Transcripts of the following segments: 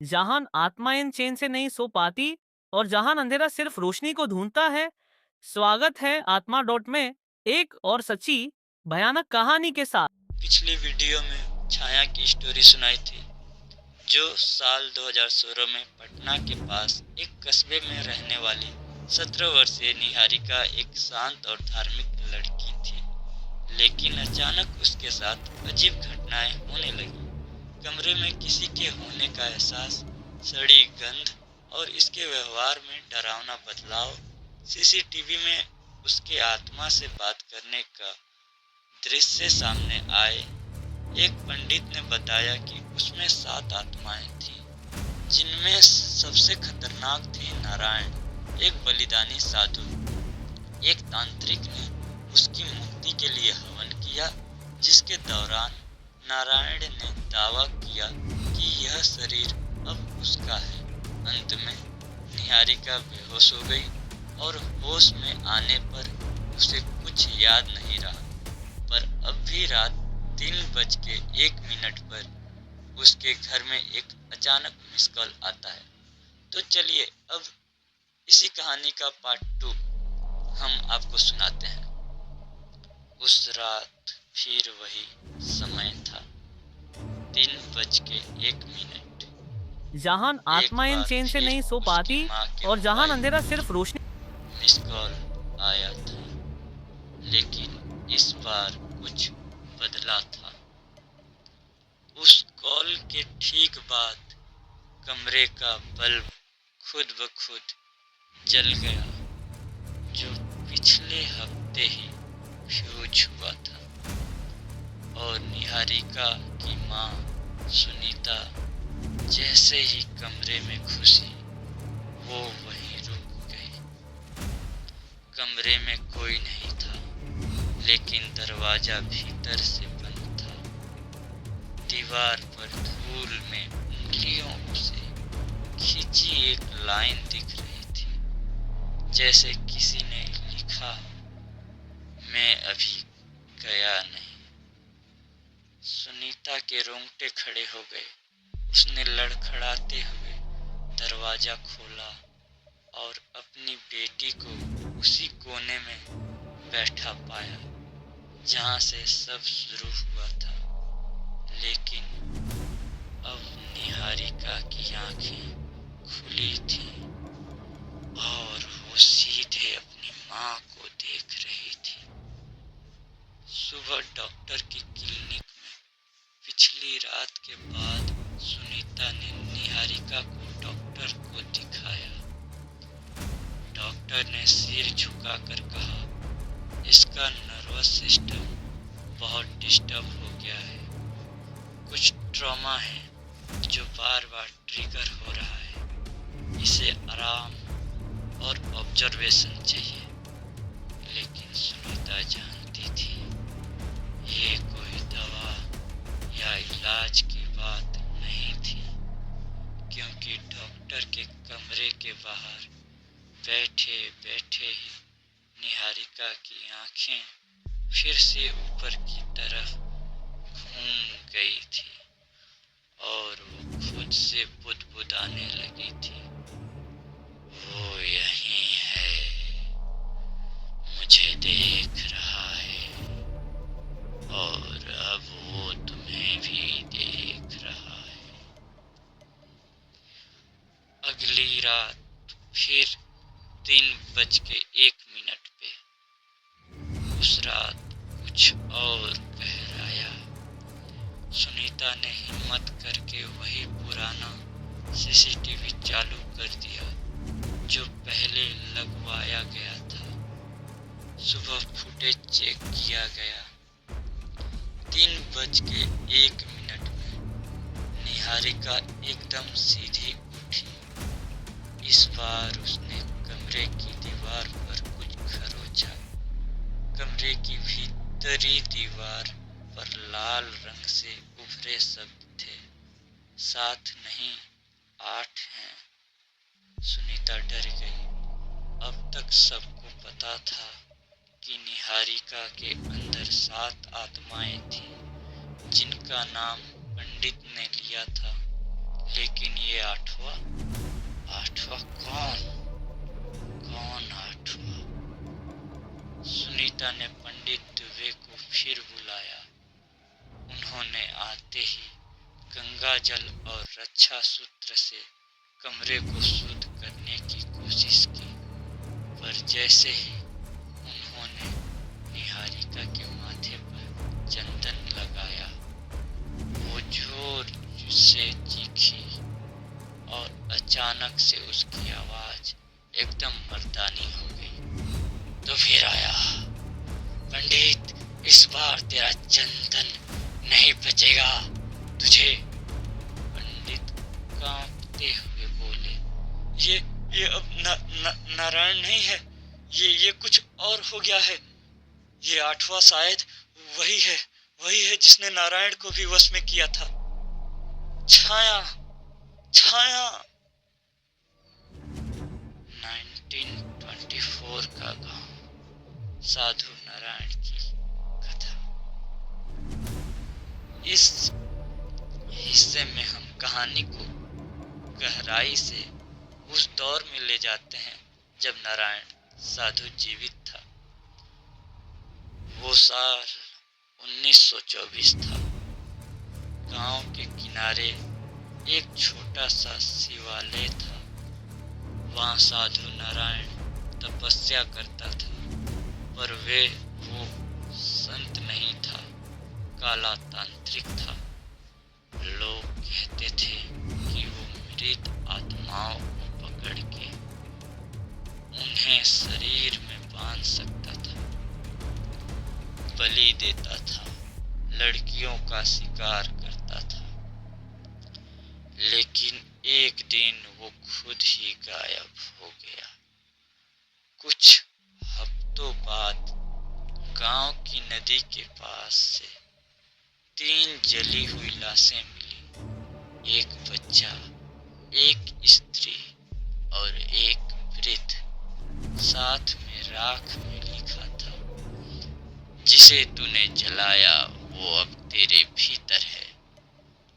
जहां आत्माएं चैन से नहीं सो पाती और जहां अंधेरा सिर्फ रोशनी को ढूंढता है। स्वागत है आत्मा डॉट में एक और सच्ची भयानक कहानी के साथ। पिछली वीडियो में छाया की स्टोरी सुनाई थी, जो साल 2016 में पटना के पास एक कस्बे में रहने वाली 17 वर्षीय निहारिका एक शांत और धार्मिक लड़की थी। लेकिन अचानक उसके साथ अजीब घटनाएं होने लगी। कमरे में किसी के होने का एहसास, सड़ी गंध और इसके व्यवहार में डरावना बदलाव। सीसीटीवी में उसके आत्मा से बात करने का दृश्य सामने आए। एक पंडित ने बताया कि उसमें 7 आत्माएं थीं, जिनमें सबसे खतरनाक थे नारायण, एक बलिदानी साधु। एक तांत्रिक ने उसकी मुक्ति के लिए हवन किया, जिसके दौरान नारायण ने दावा किया कि यह शरीर अब उसका है। अंत में निहारिका बेहोश हो गई और होश में आने पर उसे कुछ याद नहीं रहा। पर अब भी रात 3:01 पर उसके घर में एक अचानक मिस कॉल आता है। तो चलिए अब इसी कहानी का पार्ट 2 हम आपको सुनाते हैं। उस रात फिर वही समय था, 3:01। जहां एक आत्माएं बार चैन से फिर नहीं सो उसकी पाती माँ के और जहां मोबाइल अंधेरा सिर्फ रोशनी। मिस कॉल आया था, लेकिन इस बार कुछ बदला था। उस कॉल के ठीक बाद कमरे का बल्ब खुद ब खुद जल गया, जो पिछले हफ्ते ही फ्यूज हुआ था। और निहारिका की माँ सुनीता जैसे ही कमरे में घुसी, वो वहीं रुक गई। कमरे में कोई नहीं था, लेकिन दरवाजा भीतर से बंद था। दीवार पर धूल में उंगलियों से खींची एक लाइन दिख रही थी, जैसे किसी ने लिखा, मैं अभी गया नहीं। सुनीता के रोंगटे खड़े हो गए। उसने लड़खड़ाते हुए दरवाजा खोला और अपनी बेटी को उसी कोने में बैठा पाया जहां से सब शुरू हुआ था। लेकिन अब निहारिका की आंखें खुली थीं और वो सीधे अपनी माँ को देख रही थी। सुबह डॉक्टर की क्लिनिक में पिछली रात के बाद सुनीता ने निहारिका को डॉक्टर को दिखाया। डॉक्टर ने सिर झुकाकर कहा, इसका नर्वस सिस्टम बहुत डिस्टर्ब हो गया है। कुछ ट्रॉमा है जो बार बार ट्रिगर हो रहा है। इसे आराम और ऑब्जर्वेशन चाहिए। लेकिन सुनीता जानती थी, ये कोई दवा या इलाज की बात नहीं थी, क्योंकि डॉक्टर के कमरे के बाहर बैठे बैठे ही निहारिका की आंखें फिर से ऊपर की तरफ घूम गई थी और वो खुद से बुदबुदाने लगी थी, वो यहीं है, मुझे देख रहा है और अब वो तुम्हें भी देख रहा है। अगली रात फिर 3:01 पे उस रात कुछ और गहराया। सुनीता ने हिम्मत करके वही पुराना सीसीटीवी चालू कर दिया जो पहले लगवाया गया था। सुबह फुटेज चेक किया गया। 3:01 में निहारिका एकदम सीधी उठी। इस बार उसने कमरे की दीवार पर कुछ खरोचा। कमरे की भीतरी दीवार पर लाल रंग से उभरे शब्द थे, 7 नहीं 8 हैं। सुनीता डर गई। अब तक सबको पता था कि निहारिका के अंदर 7 आत्माएं थीं, जिनका नाम पंडित ने लिया था। लेकिन ये आठवां आठवां कौन? कौन आठवां? सुनीता ने पंडित दुबे को फिर बुलाया। उन्होंने आते ही गंगा जल और रक्षा सूत्र से कमरे को शुद्ध करने की कोशिश की, पर जैसे ही उन्होंने निहारिका के माथे पर चंदन लगाया, वो जोर से चीखी और अचानक से उसकी आवाज एकदम मर्दानी हो गई। तो फिर आया पंडित, इस बार तेरा चंदन नहीं बचेगा तुझे। पंडित कांपते हुए बोले, ये अब नारायण नहीं है, ये कुछ और हो गया है। ये आठवां शायद वही है जिसने नारायण को भी वश में किया था। छाया छाया। 1924 का गांव, साधु नारायण की कथा। इस हिस्से में हम कहानी को गहराई से उस दौर में ले जाते हैं जब नारायण साधु जीवित था। वो साल 1924 था। गांव के किनारे एक छोटा सा शिवालय था। वहाँ साधु नारायण तपस्या करता था, पर वो संत नहीं था, काला तांत्रिक था। लोग कहते थे कि वो मृत आत्माओं को पकड़ के उन्हें शरीर में बांध सकता था, बलि देता था, लड़कियों का शिकार करता था। लेकिन एक दिन वो खुद ही गायब हो गया। कुछ हफ्तों बाद गांव की नदी के पास से 3 जली हुई लाशें मिली। एक बच्चा, एक स्त्री और एक वृद्ध। साथ में राख में लिखा था, जिसे तूने जलाया वो अब तेरे भीतर है।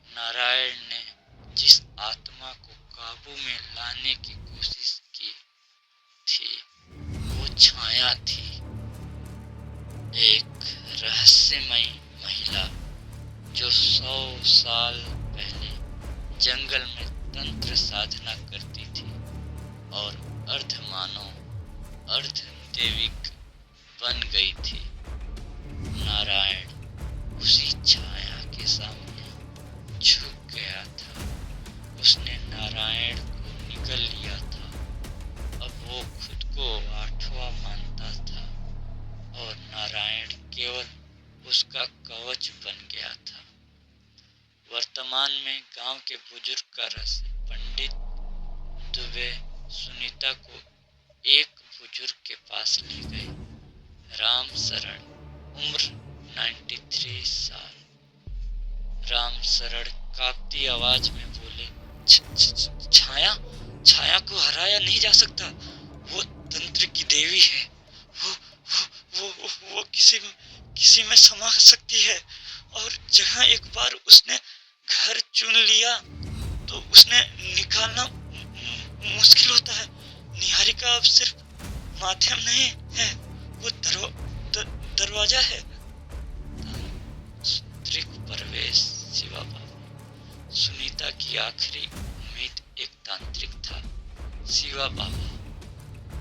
नारायण ने जिस आत्मा को काबू में लाने की कोशिश की थी, वो छाया थी। एक रहस्यमयी महिला जो 100 साल पहले जंगल में तंत्र साधना करती थी और अर्धमानव अर्धदैविक बन गई थी। नारायण उसी छाया के सामने झुक गया था। उसने नारायण को निगल लिया था। अब वो खुद को आठवां मानता था और नारायण केवल उसका कवच बन गया था। वर्तमान में गांव के बुजुर्ग का रहस्य। पंडित दुबे सुनीता को एक बुजुर्ग के पास ले गए। राम शरण, उम्र 93 साल। राम शरण कांपती आवाज में बोले, छाया छाया को हराया नहीं जा सकता। वो तंत्र की देवी है। वो किसी में समा सकती है। और जहां एक बार उसने घर चुन लिया तो उसने निकालना मुश्किल होता है। निहारिका अब सिर्फ माध्यम नहीं है, वो दरवाजा है। तांत्रिक प्रवेश। शिवा बाबा। सुनीता की आखिरी उम्मीद एक तांत्रिक था, शिवा बाबा,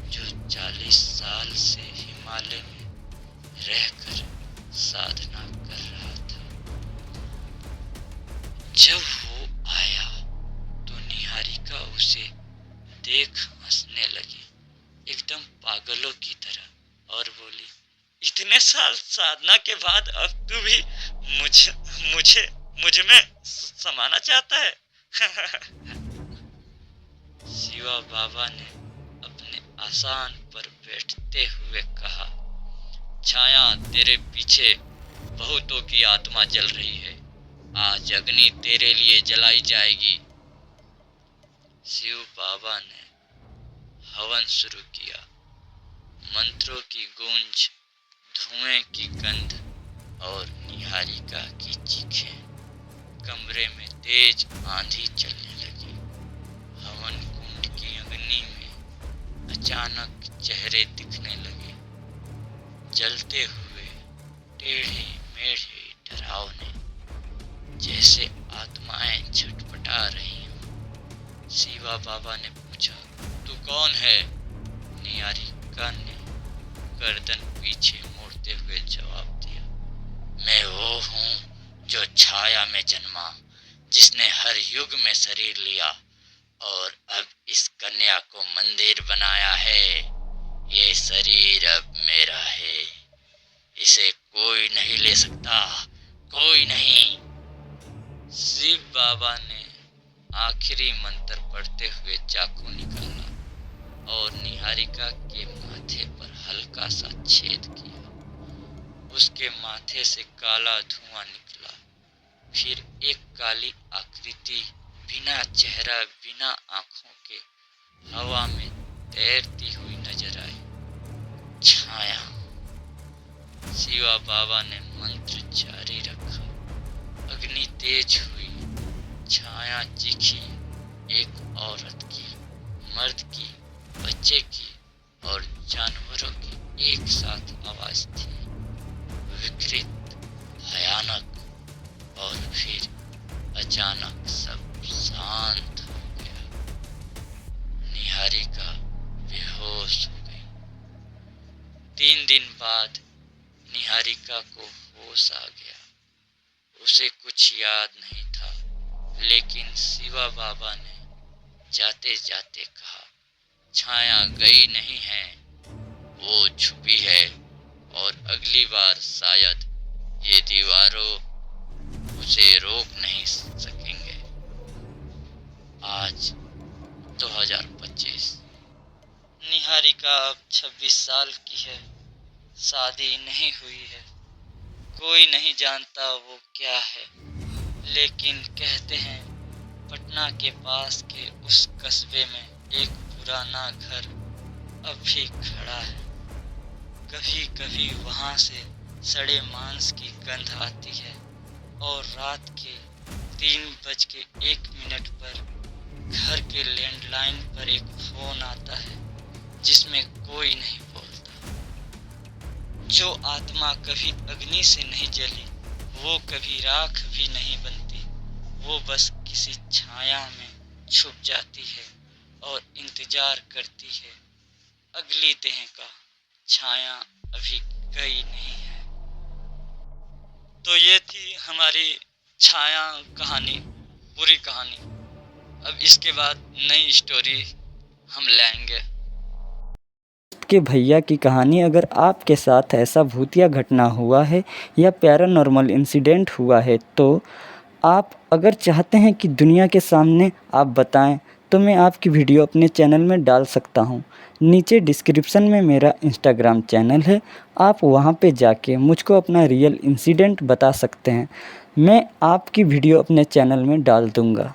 जो 40 साल से हिमालय में रहकर साधना कर रहा था। जब वो आया तो निहारिका उसे देख हंसने लगी, एकदम पागलों की तरह, और बोली, इतने साल साधना के बाद अब तू भी मुझ में समाना चाहता है। शिवा बाबा ने अपने आसन पर बैठते हुए कहा, छाया, तेरे पीछे बहुतों की आत्मा जल रही है। आज अग्नि तेरे लिए जलाई जाएगी। शिव बाबा ने हवन शुरू किया। मंत्रों की गूंज, धुएं की गंध और निहारिका की चीखें। कमरे में तेज आंधी चलने लगी। हवन कुंड की अग्नि में अचानक चेहरे दिखने लगे, जलते हुए, टेढ़े मेढ़े, डरावने, जैसे आत्माएं छटपटा रही हों। शिवा बाबा ने पूछा, तू कौन है? निहारिका ने गर्दन पीछे मोड़ते हुए जवाब दिया, मैं वो हूँ जो छाया में जन्मा, जिसने हर युग में शरीर लिया और अब इस कन्या को मंदिर बनाया है। ये शरीर अब मेरा है, इसे कोई नहीं ले सकता, कोई नहीं। शिव बाबा ने आखिरी मंत्र पढ़ते हुए चाकू निकाला और निहारिका के माथे पर हल्का सा छेद किया। उसके माथे से काला धुआं निकला। फिर एक काली आकृति बिना चेहरा, बिना आंखों के हवा में तैरती हुई नजर आई। छाया। शिवा बाबा ने मंत्र जारी रखा। अग्नि तेज हुई। छाया चीखी। एक औरत की, मर्द की, बच्चे की और जानवरों की एक साथ आवाज थी, विकृत, भयानक। और फिर अचानक सब शांत हो गया। निहारिका बेहोश हो गई। 3 दिन बाद निहारिका को होश आ गया। उसे कुछ याद नहीं था, लेकिन शिवा बाबा ने जाते जाते कहा, छाया गई नहीं है, वो छुपी है और अगली बार शायद ये दीवारों उसे रोक नहीं सकेंगे। आज 2025। निहारिका अब 26 साल की है। शादी नहीं हुई है। कोई नहीं जानता वो क्या है, लेकिन कहते हैं पटना के पास के उस कस्बे में एक पुराना घर अब भी खड़ा है। कभी कभी वहां से सड़े मांस की गंध आती है और रात के 3:01 पर घर के लैंडलाइन पर एक फोन आता है जिसमें कोई नहीं बोलता। जो आत्मा कभी अग्नि से नहीं जली, वो कभी राख भी नहीं बनती, वो बस किसी छाया में छुप जाती है और इंतजार करती है अगली देह का। छाया अभी गई नहीं है। तो ये थी हमारी छाया कहानी, पूरी कहानी। अब इसके बाद नई स्टोरी हम लाएंगे। के भैया की कहानी। अगर आपके साथ ऐसा भूतिया घटना हुआ है या पैरानॉर्मल इंसिडेंट हुआ है तो आप अगर चाहते हैं कि दुनिया के सामने आप बताएं तो मैं आपकी वीडियो अपने चैनल में डाल सकता हूं। नीचे डिस्क्रिप्शन में मेरा इंस्टाग्राम चैनल है, आप वहां पे जाके मुझको अपना रियल इंसिडेंट बता सकते हैं। मैं आपकी वीडियो अपने चैनल में डाल दूंगा।